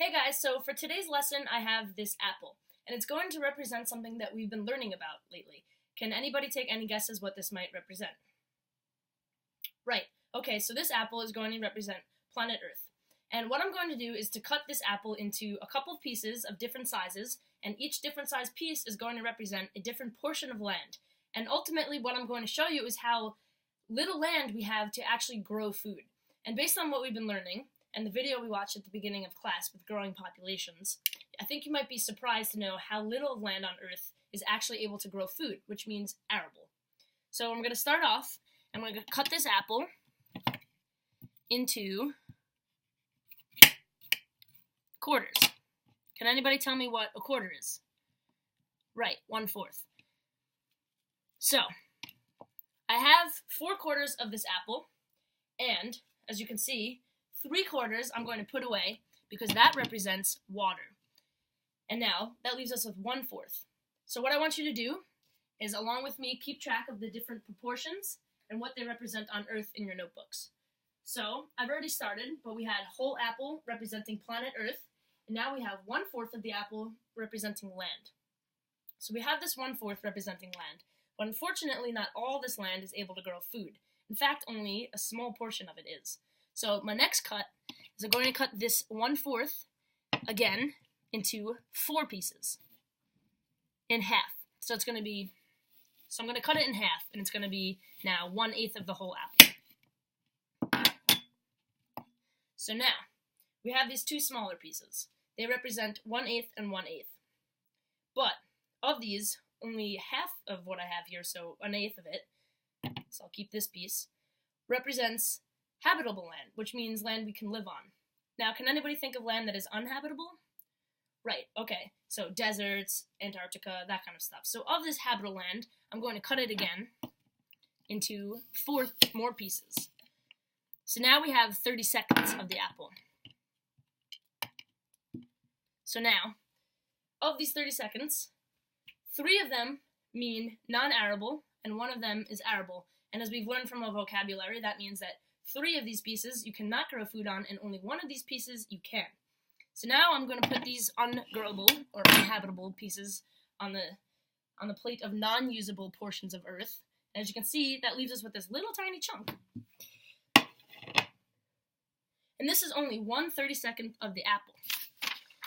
Hey guys, so for today's lesson I have this apple, and it's going to represent something that we've been learning about lately. Can anybody take any guesses what this might represent? Right, okay, so this apple is going to represent planet Earth. And what I'm going to do is to cut this apple into a couple of pieces of different sizes, and each different size piece is going to represent a different portion of land. And ultimately what I'm going to show you is how little land we have to actually grow food. And based on what we've been learning, and the video we watched at the beginning of class with growing populations, I think you might be surprised to know how little of land on Earth is actually able to grow food, which means arable. So I'm going to start off, and I'm going to cut this apple into quarters. Can anybody tell me what a quarter is? Right, 1/4. So, I have 4 quarters of this apple, and as you can see, 3 quarters I'm going to put away because that represents water. And now, that leaves us with 1/4. So what I want you to do is, along with me, keep track of the different proportions and what they represent on Earth in your notebooks. So, I've already started, but we had whole apple representing planet Earth, and now we have 1/4 of the apple representing land. So we have this 1/4 representing land, but unfortunately not all this land is able to grow food. In fact, only a small portion of it is. So my next cut is I'm going to cut this 1/4 again into 4 pieces in half. So it's going to be, I'm going to cut it in half, and it's going to be now 1/8 of the whole apple. So now we have these 2 smaller pieces. They represent 1/8 and 1/8. But of these, only half of what I have here, so 1/8 of it, so I'll keep this piece, represents habitable land, which means land we can live on. Now, can anybody think of land that is uninhabitable? Right, okay, so deserts, Antarctica, that kind of stuff. So of this habitable land, I'm going to cut it again into 4 more pieces. So now we have 30 seconds of the apple. So now, of these 30 seconds, 3 of them mean non-arable, and 1 of them is arable. And as we've learned from our vocabulary, that means that 3 of these pieces you cannot grow food on, and only 1 of these pieces you can. So now I'm going to put these ungrowable or uninhabitable pieces on the plate of non-usable portions of Earth. And as you can see, that leaves us with this little tiny chunk. And this is only 1/32 of the apple.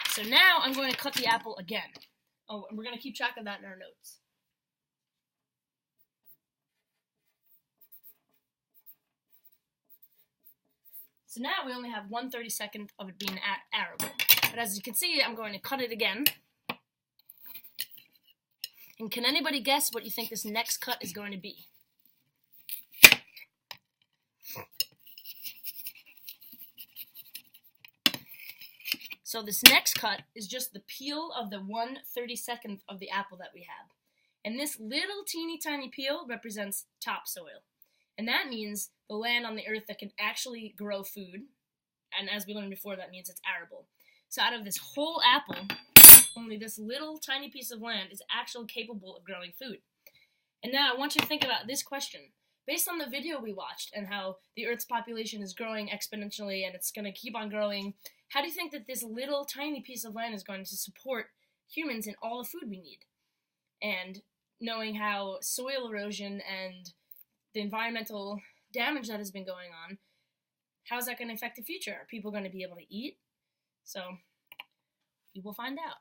So now I'm going to cut the apple again. Oh, and we're going to keep track of that in our notes. So now we only have 1/32 of it being arable. But as you can see, I'm going to cut it again. And can anybody guess what you think this next cut is going to be? So this next cut is just the peel of the 1/32 of the apple that we have. And this little teeny tiny peel represents topsoil. And that means the land on the Earth that can actually grow food. And as we learned before, that means it's arable. So out of this whole apple, only this little tiny piece of land is actually capable of growing food. And now I want you to think about this question. Based on the video we watched and how the Earth's population is growing exponentially and it's going to keep on growing, how do you think that this little tiny piece of land is going to support humans in all the food we need? And knowing how soil erosion and the environmental damage that has been going on, how is that going to affect the future? Are people going to be able to eat? So, we will find out.